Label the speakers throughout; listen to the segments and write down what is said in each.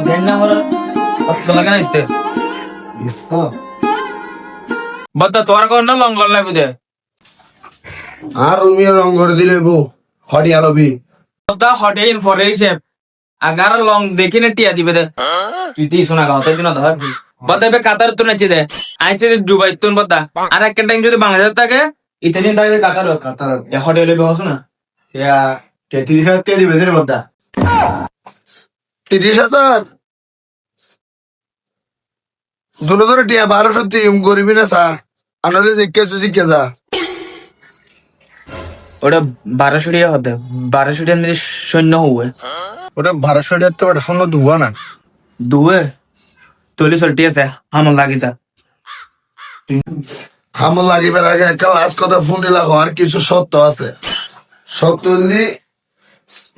Speaker 1: ধ্যান না আমার লাগে না ইস্তে বদ্দা তোর কোন না লঙ্গল লাগবে দে
Speaker 2: আর রুমিয়া রং করে দিলে বউ হরিয়া লবি
Speaker 1: বদ্দা হটে ইন ফর হিসেব আগার লং দেখি না টিয়া দিবে দে তুই তুই শোনা গাও তাই দিন ধর বদ্দা বে কাতার তো নাচি দে আইছে দুবাই তুন বদ্দা আর একটা টাইম যদি বাংলাদেশ থাকে ইতালিয়ান থাকে কাতার
Speaker 2: কাতার
Speaker 1: হটে লবি হস না
Speaker 2: ইয়া 33,000 টাকা দিবে রে বদ্দা 30,000 দুনো ধরে টিয়া 1200 দিম গরিবি না সা আনলে জিজ্ঞে যা
Speaker 1: ওটা 1200 টাকা হতে 1200 টাকা নিলে সৈন্য হুয়ে
Speaker 2: ওটা 1200 টাকা তো ওটা শূন্য দুয়া না
Speaker 1: দুয়ে তলি সল্টি আছে আমার লাগি যা
Speaker 2: হামল লাগিবার আগে একটা লাস্ট কথা ফোন দিলা আর কিছু সত্য আছে সত্য যদি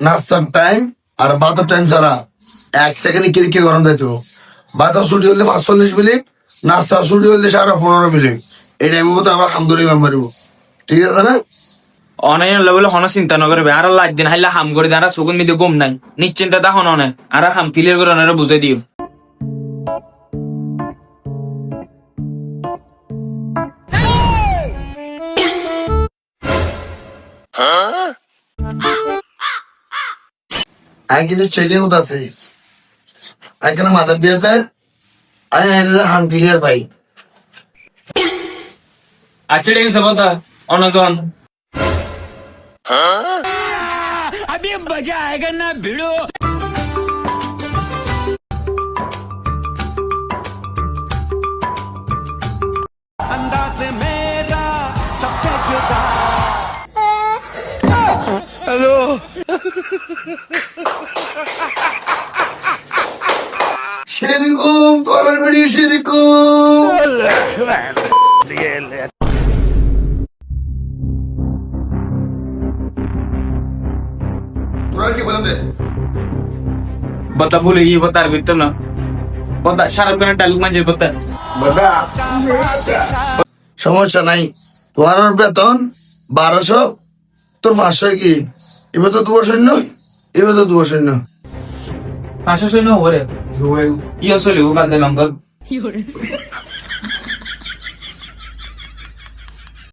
Speaker 2: নাস্তার টাইম আর বাতার টাইম ছাড়া 1 সেকেন্ডে কিরকি গরম যাইতো বাতার ছুটি হলে 45 মিনিট নাস্তার ছুটি হলে 15.5 মিনিট এই টাইমের মতো আমরা আলহামদুলিল্লাহ মারিব ঠিক আছে না
Speaker 1: অনলাইন লেভেলে হন চিন্তা নকরবে আর লাগ দিন হাইলা হাম করে আর চকুন মিদি গম নাই নিশ্চিন্তা তা হন অনে আর হাম ক্লিয়ার করে অনেরা বুঝাই দিও
Speaker 2: আমি কিন্তু ছেলে মতো আছে এখানে মাথার বিয়ে যায় আমি হাম ক্লিয়ার পাই
Speaker 1: আচ্ছা ঠিক আছে বন্ধা অনজন
Speaker 3: अभी मजा आएगा ना भिड़ो अंदाज मेरा सबसे जुदा हेलो
Speaker 2: সেরকম তোরার বেড়ি সেরকম তোরা কি বলেন রে
Speaker 1: বতা বলে গিয়ে বতার ভিতর না বতা সারা করে ডালুক মাঝে বতা
Speaker 2: সমস্যা নাই তোমার বেতন 1200 তোর 500 কি এবার তো 200 এবার তো 200
Speaker 1: পাঁচশো সৈন্য ওরে ইয়ে চলিব বাদ নম্বর